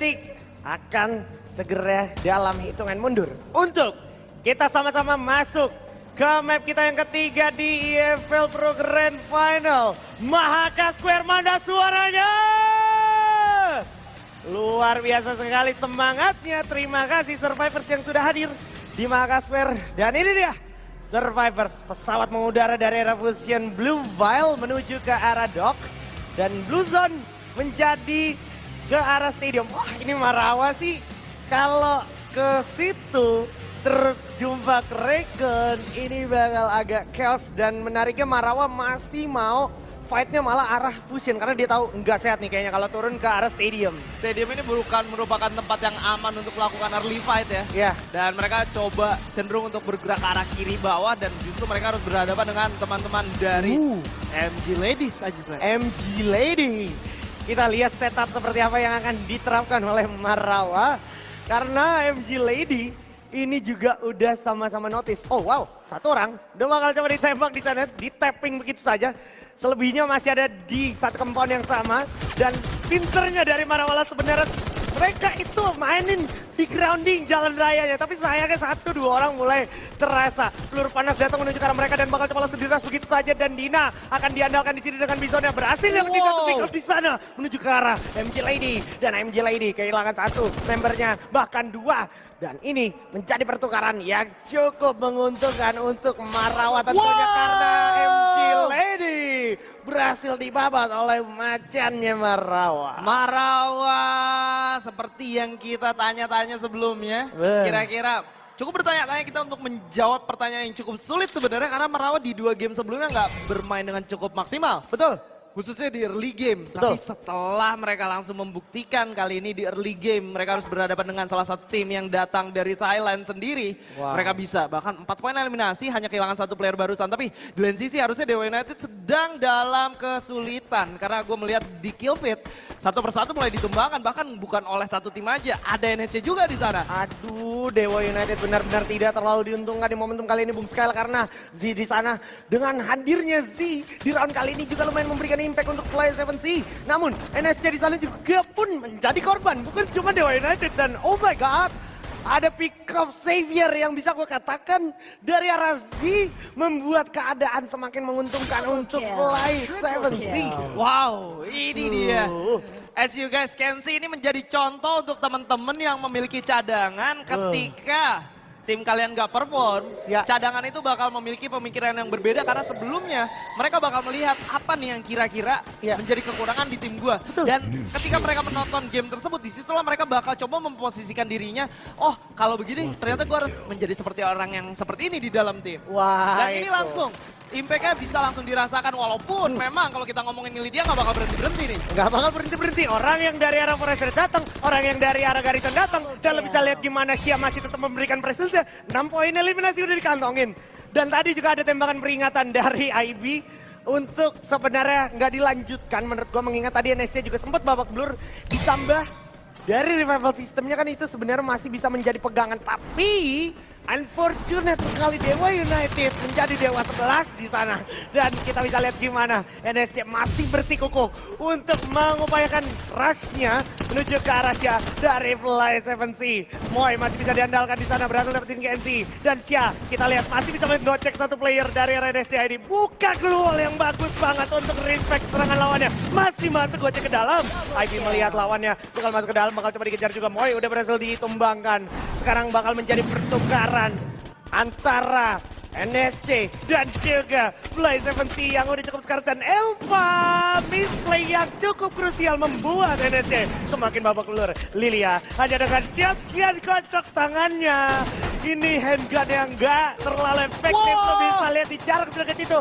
detik akan segera dalam hitungan mundur. Untuk kita sama-sama masuk ke map kita yang ketiga di EFL Pro Grand Final. Mahaka Square, mana suaranya? Luar biasa sekali semangatnya. Terima kasih Survivors yang sudah hadir di Mahaka Square. Dan ini dia Survivors, pesawat mengudara dari arah Fusion Blue Vial menuju ke arah dock. Dan Blue Zone menjadi ke arah stadium. Wah, ini Marawa sih kalau ke situ terus jumpa Kraken, ini bakal agak chaos. Dan menariknya Marawa masih mau fight-nya malah arah Fusion karena dia tahu nggak sehat nih kayaknya kalau turun ke arah stadium. Stadium ini bukan merupakan tempat yang aman untuk melakukan early fight ya. Iya. Dan mereka coba cenderung untuk bergerak ke arah kiri bawah dan justru mereka harus berhadapan dengan teman-teman dari MG Ladies aja sebenarnya. MG Lady. Kita lihat setup seperti apa yang akan diterapkan oleh Marawa. Karena MG Lady ini juga udah sama-sama notice. Oh wow, satu orang udah bakal coba ditembak di sana, di tapping begitu saja. Selebihnya masih ada di satu compound yang sama. Dan pinternya dari Marawala sebenarnya mereka itu mainin di grounding jalan rayanya. Tapi sayangnya satu dua orang mulai terasa. Peluru panas datang menuju ke arah mereka dan bakal coba langsung diras begitu saja. Dan Dina akan diandalkan di sini dengan Bison yang berhasil yang di satu pick up di sana. Menuju ke arah MG Lady. Dan MG Lady kehilangan satu membernya, bahkan dua. Dan ini menjadi pertukaran yang cukup menguntungkan untuk Marawa tentunya karena MG Lady berhasil dibabat oleh macannya Marawa. Marawa seperti yang kita tanya-tanya sebelumnya. Kira-kira cukup bertanya-tanya kita untuk menjawab pertanyaan yang cukup sulit sebenarnya karena Marawa di 2 game sebelumnya nggak bermain dengan cukup maksimal. Betul. Khususnya di early game, Betul. tapi setelah mereka langsung membuktikan kali ini di early game mereka harus berhadapan dengan salah satu tim yang datang dari Thailand sendiri. Wow. Mereka bisa, bahkan 4 poin eliminasi hanya kehilangan 1 player barusan. Tapi di lain sisi harusnya Dewa United sedang dalam kesulitan. Karena gue melihat di kill feed, satu persatu mulai ditumbangkan, bahkan bukan oleh satu tim aja, ada NSC juga di sana. Aduh, Dewa United benar-benar tidak terlalu diuntungkan di momentum kali ini Bung Skyl karena Z di sana dengan hadirnya Z di round kali ini juga lumayan memberikan impact untuk Fly 7C. Namun NSC di sana juga pun menjadi korban, bukan cuma Dewa United. Dan oh my god, ada pick up savior yang bisa gue katakan dari arah Z membuat keadaan semakin menguntungkan untuk Fly 7C. Wow, ini dia. As you guys can see, ini menjadi contoh untuk teman-teman yang memiliki cadangan ketika tim kalian gak perform, cadangan itu bakal memiliki pemikiran yang berbeda karena sebelumnya mereka bakal melihat apa nih yang kira-kira menjadi kekurangan di tim gua. Dan ketika mereka menonton game tersebut, disitulah mereka bakal coba memposisikan dirinya, oh kalau begini ternyata gua harus menjadi seperti orang yang seperti ini di dalam tim. Wah, Dan ini langsung impact-nya bisa langsung dirasakan walaupun memang kalau kita ngomongin Militia nggak bakal berhenti-berhenti nih. Nggak bakal berhenti-berhenti. Orang yang dari arah Forester datang, orang yang dari arah Garrison datang. Dan lo bisa lihat gimana Xia masih tetap memberikan presence-nya. 6 poin eliminasi udah dikantongin. Dan tadi juga ada tembakan peringatan dari IB untuk sebenarnya nggak dilanjutkan menurut gua, mengingat tadi NSC juga sempat babak belur ditambah dari revival sistemnya kan itu sebenarnya masih bisa menjadi pegangan. Tapi unfortunate sekali Dewa United menjadi Dewa 11 di sana. Dan kita bisa lihat gimana NSC masih bersikukuh untuk mengupayakan rush-nya menuju ke arah Xia dari Fly 7C. Moy masih bisa diandalkan di sana, berhasil dapetin KNC. Dan Xia kita lihat masih bisa menggocek satu player dari NSC ini. Buka glual yang bagus banget untuk respect serangan lawannya. Masih masuk gocek ke dalam. IB melihat lawannya bakal masuk ke dalam, bakal coba dikejar juga. Moy udah berhasil ditumbangkan. Sekarang bakal menjadi pertukaran antara NSC dan juga Fly 7C yang udah cukup sekarang. Dan Elva misplay yang cukup krusial membuat NSC semakin babak belur. Lilia hanya dengan shotgun kocok tangannya. Ini handgun yang enggak terlalu efektif. Lo bisa lihat di jarak sedekat itu.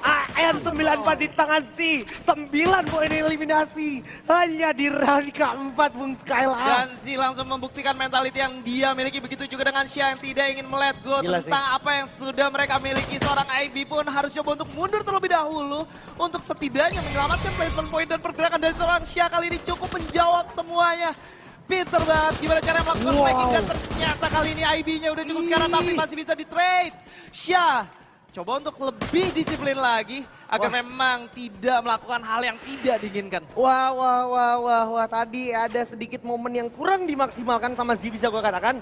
AN94 di tangan Si, 9 poin eliminasi hanya di round keempat Bung Skylar. Dan Si langsung membuktikan mentality yang dia miliki, begitu juga dengan Xia yang tidak ingin melihat go tentang apa yang sudah mereka miliki. Seorang IB pun harus coba untuk mundur terlebih dahulu untuk setidaknya menyelamatkan placement point dan pergerakan dari seorang Xia kali ini cukup menjawab semuanya. Pinter banget gimana cara melakukan flanking dan ternyata kali ini IB-nya udah cukup sekarang tapi masih bisa di trade. Xia coba untuk lebih disiplin lagi agar memang tidak melakukan hal yang tidak diinginkan. Wah, tadi ada sedikit momen yang kurang dimaksimalkan sama Z bisa gue katakan.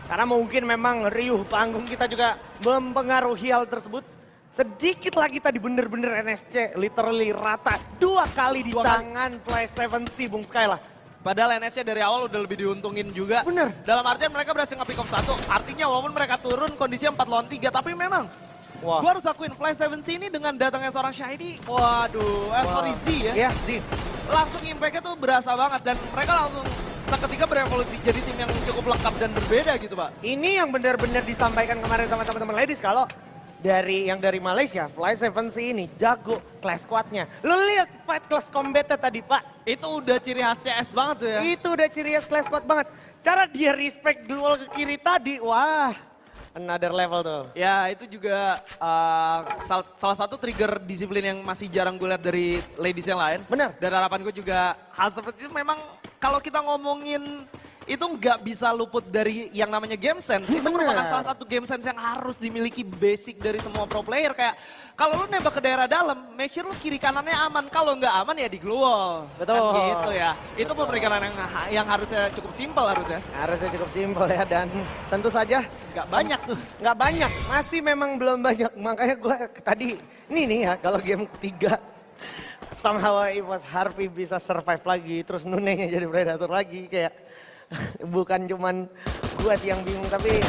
Karena mungkin memang riuh panggung kita juga mempengaruhi hal tersebut. Sedikit lagi tadi bener-bener NSC literally rata 2 kali di tangan Flash 7C Bung Sky lah. Padahal NSC dari awal udah lebih diuntungin juga. Bener. Dalam artian mereka berhasil nge-pick off 1. Artinya walaupun mereka turun kondisinya 4 lawan 3. Tapi memang gue harus akuin Flash 7C ini dengan datangnya seorang Shady. Waduh, sorry Z ya. Iya, Z. Langsung impact-nya tuh berasa banget. Dan mereka langsung seketika berevolusi jadi tim yang cukup lengkap dan berbeda gitu Pak. Ini yang benar-benar disampaikan kemarin sama teman-teman ladies kalau dari Malaysia, Fly 7C ini jago class squadnya. Lo lihat fight class combatnya tadi Pak. Itu udah ciri khas CS banget tuh ya. Itu udah ciri khas class squad banget. Cara dia respect duel ke kiri tadi, wah another level tuh. Ya itu juga salah satu trigger disiplin yang masih jarang gue lihat dari ladies yang lain. Benar. Dan harapan gue juga hal seperti itu memang kalau kita ngomongin itu nggak bisa luput dari yang namanya game sense. Itu merupakan salah satu game sense yang harus dimiliki basic dari semua pro player. Kayak kalau lu nembak ke daerah dalam, make sure lu kiri kanannya aman. Kalau nggak aman ya di glue. Betul. Kan gitu ya. Itu pemeriksaan yang harusnya cukup simpel harusnya. Harusnya cukup simpel ya dan tentu saja Nggak banyak tuh. Nggak banyak, masih memang belum banyak. Makanya gue tadi, ini nih ya kalau game ketiga somehow it was Harvey bisa survive lagi. Terus Nunenya jadi Predator lagi kayak bukan cuman gue sih yang bingung tapi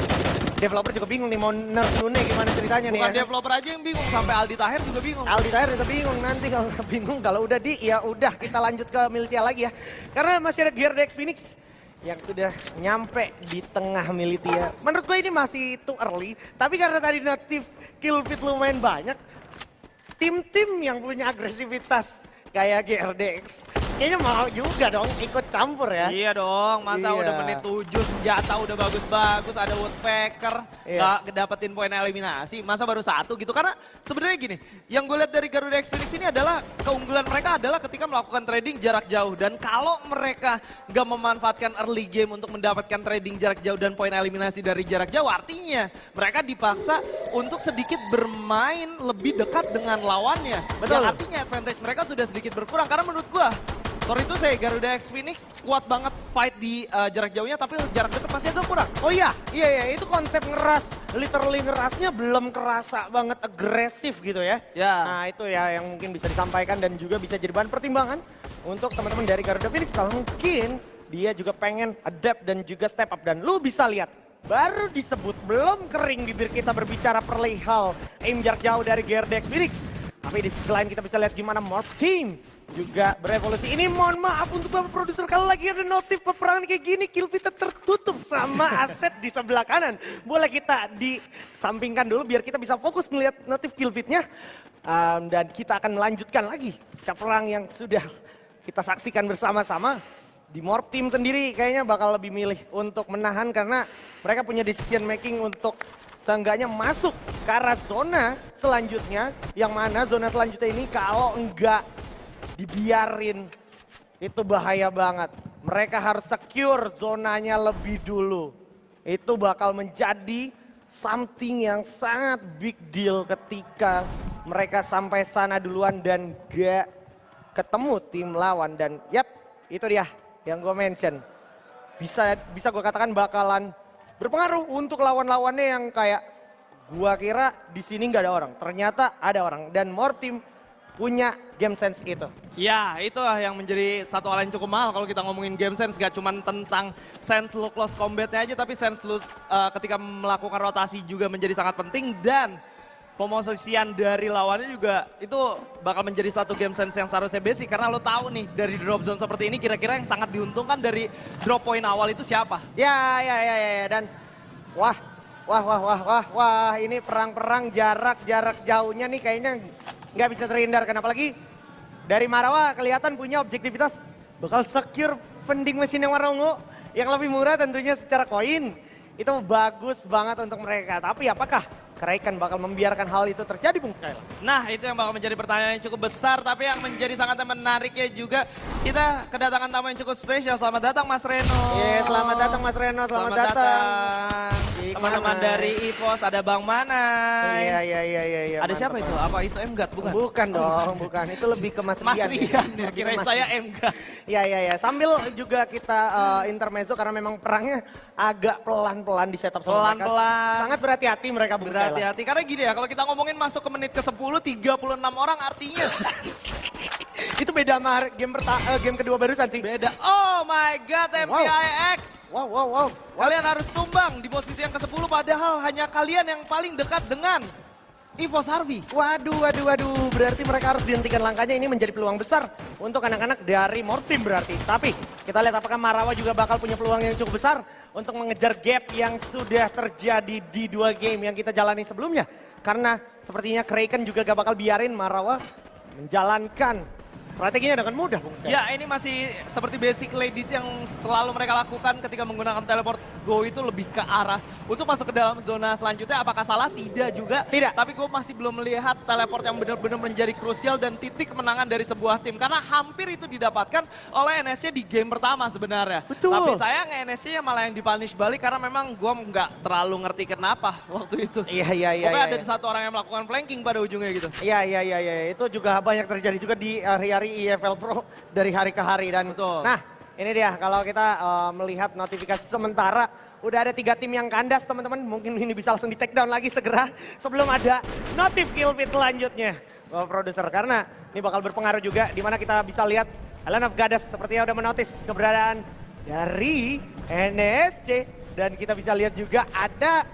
developer juga bingung nih mau nerf Nune gimana ceritanya nih. Bukan ya. developer aja yang bingung, sampai Aldi Tahir juga bingung. Aldi Tahir juga bingung nanti kalau nggak bingung kalau udah ya udah kita lanjut ke Militia lagi ya. Karena masih ada GRDX Phoenix yang sudah nyampe di tengah Militia. Menurut gue ini masih too early, tapi karena tadi native kill feed lumayan banyak, tim-tim yang punya agresivitas kayak GRDX kayaknya mau juga dong ikut campur ya. Iya dong, masa udah menit 7 senjata udah bagus-bagus, ada Woodpecker, gak dapetin poin eliminasi, masa baru 1 gitu. Karena sebenarnya gini, yang gue lihat dari Garuda X Phoenix ini adalah keunggulan mereka adalah ketika melakukan trading jarak jauh. Dan kalau mereka gak memanfaatkan early game untuk mendapatkan trading jarak jauh dan poin eliminasi dari jarak jauh, artinya mereka dipaksa untuk sedikit bermain lebih dekat dengan lawannya. Betul. Yang artinya advantage mereka sudah sedikit berkurang, karena menurut gue sorry itu saya Garuda X Phoenix kuat banget fight di jarak jauhnya tapi jarak dekat masih agak kurang. Oh iya itu konsep ngeras, literally ngerasnya belum kerasa banget agresif gitu ya. Ya. Nah itu ya yang mungkin bisa disampaikan dan juga bisa jadi bahan pertimbangan untuk teman-teman dari Garuda Phoenix kalau mungkin dia juga pengen adapt dan juga step up. Dan lu bisa lihat baru disebut belum kering bibir kita berbicara perihal aim jarak jauh dari GRDX Phoenix. Tapi di sisi lain kita bisa lihat gimana Morph Team juga berevolusi. Ini mohon maaf untuk Bapak Produser kalau lagi ada notif peperangan kayak gini kill feed tertutup sama aset di sebelah kanan. Boleh kita disampingkan dulu biar kita bisa fokus ngelihat notif kill feednya. Dan kita akan melanjutkan lagi perang yang sudah kita saksikan bersama-sama. Di Morph Team sendiri kayaknya bakal lebih milih untuk menahan karena mereka punya decision making untuk seenggaknya masuk ke arah zona selanjutnya. Yang mana zona selanjutnya ini kalau enggak dibiarin itu bahaya banget. Mereka harus secure zonanya lebih dulu. Itu bakal menjadi something yang sangat big deal ketika mereka sampai sana duluan dan gak ketemu tim lawan. Dan yap itu dia yang gue mention. Bisa gue katakan bakalan berpengaruh untuk lawan-lawannya yang kayak gua kira di sini nggak ada orang. Ternyata ada orang dan Morph Team punya game sense itu. Ya, itu yang menjadi satu hal yang cukup mahal kalau kita ngomongin game sense. Gak cuma tentang sense lu close combatnya aja, tapi sense lu ketika melakukan rotasi juga menjadi sangat penting. Dan pemosisian dari lawannya juga itu bakal menjadi satu game sense yang seharusnya basic. Karena lo tahu nih dari drop zone seperti ini kira-kira yang sangat diuntungkan dari drop point awal itu siapa? Ya. Dan wah ini perang-perang jarak jauhnya nih kayaknya nggak bisa terhindarkan. Apalagi dari Marawa kelihatan punya objektivitas bakal secure vending machine yang warna ungu yang lebih murah tentunya secara koin. Itu bagus banget untuk mereka. Tapi apakah Kraken bakal membiarkan hal itu terjadi, Bung Skylar? Nah, itu yang bakal menjadi pertanyaan yang cukup besar. Tapi yang menjadi sangat menariknya juga kita kedatangan tamu yang cukup spesial. Selamat datang Mas Reno. Iya, selamat datang Mas Reno. Selamat datang. teman-teman dari EVOS, ada Bang Manai. Iya. Ada siapa itu? Apa itu Emgat? Bukan? Bukan dong, bukan. Itu lebih ke Mas Mas Rian. Rian ya, kirain saya Emgat. Iya. Sambil juga kita intermezzo karena memang perangnya agak pelan-pelan di setup sama mereka. Pelan-pelan. Sangat berhati-hati mereka, Bung Stella. Berhati-hati, karena gini ya, kalau kita ngomongin masuk ke menit ke-10, 36 orang artinya. Itu beda sama game kedua barusan sih. Beda. Oh my God, MPIX. Wow. Kalian harus tumbang di posisi yang ke-10, padahal hanya kalian yang paling dekat dengan EVOS Harvey. Waduh. Berarti mereka harus dihentikan langkahnya. Ini menjadi peluang besar untuk anak-anak dari More Team berarti. Tapi kita lihat apakah Marawa juga bakal punya peluang yang cukup besar untuk mengejar gap yang sudah terjadi di 2 game yang kita jalani sebelumnya. Karena sepertinya Kraken juga gak bakal biarin Marawa menjalankan strateginya dengan mudah, Bung Stella. Ya, ini masih seperti basic ladies yang selalu mereka lakukan ketika menggunakan teleport go itu lebih ke arah untuk masuk ke dalam zona selanjutnya. Apakah salah? Tidak juga. Tidak. Tapi gue masih belum melihat teleport yang benar-benar menjadi krusial dan titik kemenangan dari sebuah tim. Karena hampir itu didapatkan oleh NSC di game pertama sebenarnya. Betul. Tapi sayang NSC malah yang dipunish balik karena memang gue nggak terlalu ngerti kenapa waktu itu. Iya. Pokoknya ada satu orang yang melakukan flanking pada ujungnya gitu. Iya. Itu juga banyak terjadi juga di hari-hari EFL Pro dari hari ke hari. Dan Betul. Nah, ini dia kalau kita melihat notifikasi sementara udah ada 3 tim yang kandas, teman-teman. Mungkin ini bisa langsung di take down lagi segera sebelum ada notif kill feed selanjutnya, Bapak produser. Karena ini bakal berpengaruh juga di mana kita bisa lihat Island of Goddess sepertinya udah menotis keberadaan dari NSC. Dan kita bisa lihat juga ada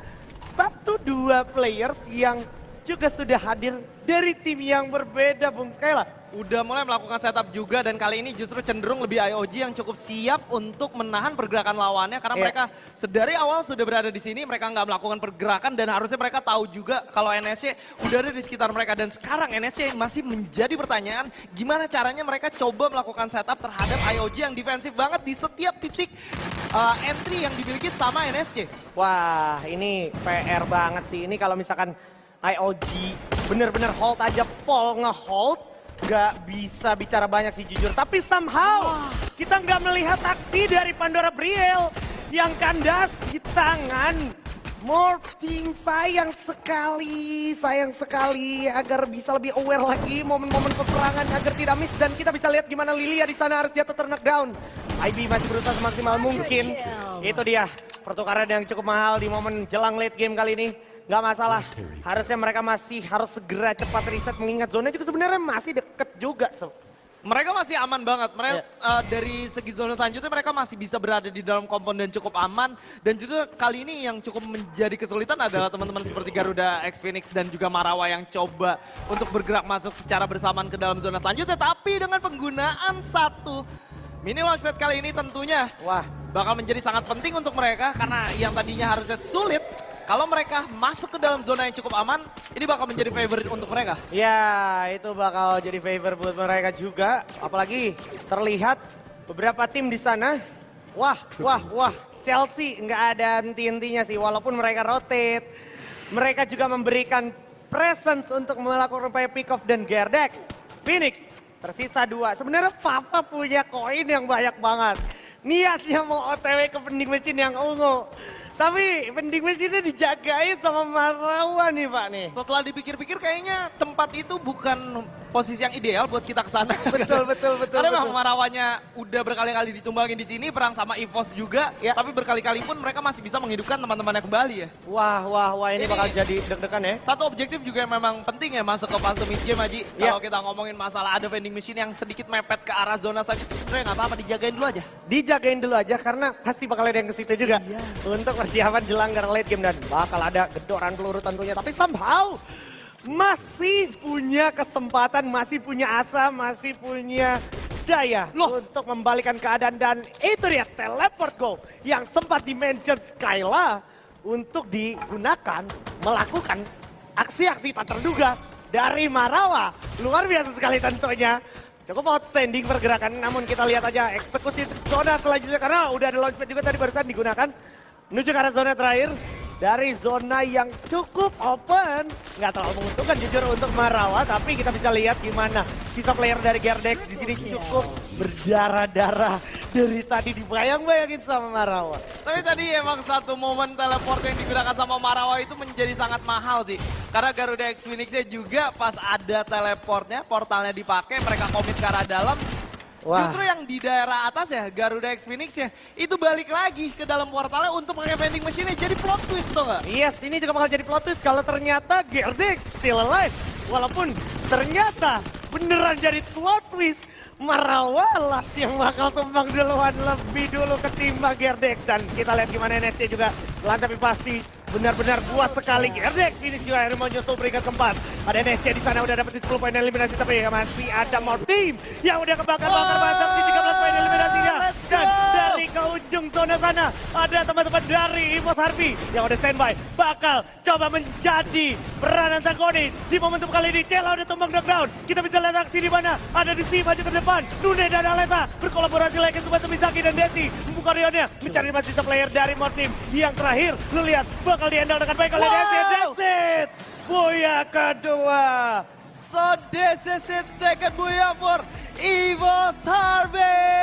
1-2 players yang juga sudah hadir dari tim yang berbeda, Bung Stella. Udah mulai melakukan setup juga dan kali ini justru cenderung lebih IOG yang cukup siap untuk menahan pergerakan lawannya karena mereka sedari awal sudah berada di sini, mereka nggak melakukan pergerakan dan harusnya mereka tahu juga kalau NSC udah ada di sekitar mereka. Dan sekarang NSC masih menjadi pertanyaan gimana caranya mereka coba melakukan setup terhadap IOG yang defensif banget di setiap titik entry yang dimiliki sama NSC. Wah, ini PR banget sih. Ini kalau misalkan IOG bener-bener hold aja, Paul nge-hold, gak bisa bicara banyak sih jujur. Tapi somehow kita nggak melihat aksi dari Pandora Brielle yang kandas di tangan More Team. Sayang sekali agar bisa lebih aware lagi momen-momen peperangan agar tidak miss. Dan kita bisa lihat gimana Lilia di sana harus jatuh knockdown. IB masih berusaha semaksimal mungkin. Itu dia pertukaran yang cukup mahal di momen jelang late game kali ini. Gak masalah, harusnya mereka masih harus segera cepat reset mengingat zona juga sebenarnya masih deket juga. Mereka masih aman banget, mereka dari segi zona selanjutnya mereka masih bisa berada di dalam kompon dan cukup aman. Dan justru kali ini yang cukup menjadi kesulitan adalah teman-teman seperti Garuda, X Phoenix dan juga Marawa yang coba untuk bergerak masuk secara bersamaan ke dalam zona selanjutnya. Tapi dengan penggunaan satu mini launchpad kali ini tentunya bakal menjadi sangat penting untuk mereka karena yang tadinya harusnya sulit. Kalau mereka masuk ke dalam zona yang cukup aman, ini bakal menjadi favorite untuk mereka. Ya, itu bakal jadi favor buat mereka juga. Apalagi terlihat beberapa tim di sana. Wah. Chelsea nggak ada henti-hentinya sih. Walaupun mereka rotate, mereka juga memberikan presence untuk melakukan upaya pick off dan Gerdex. Phoenix tersisa 2. Sebenarnya Papa punya koin yang banyak banget. Niatnya mau OTW ke vending machine yang ungu. Tapi vending machine-nya dijagain sama Marawa nih Pak nih. Setelah dipikir-pikir kayaknya tempat itu bukan posisi yang ideal buat kita kesana. Betul. Karena memang Marawanya udah berkali-kali ditumbangin di sini, perang sama EVOS juga. Tapi berkali-kali pun mereka masih bisa menghidupkan teman-temannya kembali ya. Wah ini bakal jadi deg-degan ya. Satu objektif juga yang memang penting ya masuk ke fase mid game Haji. Kalau kita ngomongin masalah ada vending machine yang sedikit mepet ke arah zona saja, sebenarnya nggak apa-apa, dijagain dulu aja. Dijagain dulu aja karena pasti bakal ada yang ke situ juga. Untuk persiapan jelang ke late game dan bakal ada gedoran peluru tentunya. Tapi somehow masih punya kesempatan, masih punya asa, masih punya daya untuk membalikan keadaan. Dan itu dia teleport go yang sempat di-mention Skyla untuk digunakan melakukan aksi-aksi tak terduga dari Marawa. Luar biasa sekali tentunya. Cukup outstanding pergerakan, namun kita lihat aja eksekusi zona selanjutnya karena udah ada launchpad juga tadi barusan digunakan. Menuju ke arah zona terakhir. Dari zona yang cukup open. Nggak terlalu menguntungkan jujur untuk Marawa. Tapi kita bisa lihat gimana sisa player dari Gerdex di sini cukup berdarah-darah. dari tadi dibayang-bayangin sama Marawa. Tapi tadi emang satu momen teleport yang digunakan sama Marawa itu menjadi sangat mahal sih. Karena Garuda X Phoenix-nya juga pas ada teleportnya, portalnya dipakai, mereka komit ke arah dalam. Wah. Justru yang di daerah atas ya, Garuda X Phoenix-nya, itu balik lagi ke dalam portalnya untuk pakai vending machine-nya. Jadi plot twist tuh nggak? Yes, ini juga bakal jadi plot twist kalau ternyata Gerdex still alive. Walaupun ternyata beneran jadi plot twist. Marawa lah yang bakal tumbang duluan lebih dulu ketimbang Gerdex. Dan kita lihat gimana NSC juga tapi pasti benar-benar buat sekali. Gerdex ini juga yang mau nyusul peringkat keempat. Ada NSC di sana udah dapetin 10 poin eliminasi, tapi masih ada more team yang udah kebakar-bakar mantap di 13 poin eliminasinya. Dan dari ke ujung zona sana ada teman-teman dari Evos Harpy yang udah standby bakal coba menjadi peran antagonis di momentum kali ini. Cela udah tumbang knockdown. Kita bisa lihat aksi di mana ada di sini maju ke depan. Nune dan Aleta berkolaborasi lagi untuk bantu Misaki dan Desi membuka Rionnya mencari masih player dari more team. Yang terakhir lu lihat bakal di-handle dengan baik oleh Desi. That's it. Buya kedua. So this is it, second Buya for Evos Harvey.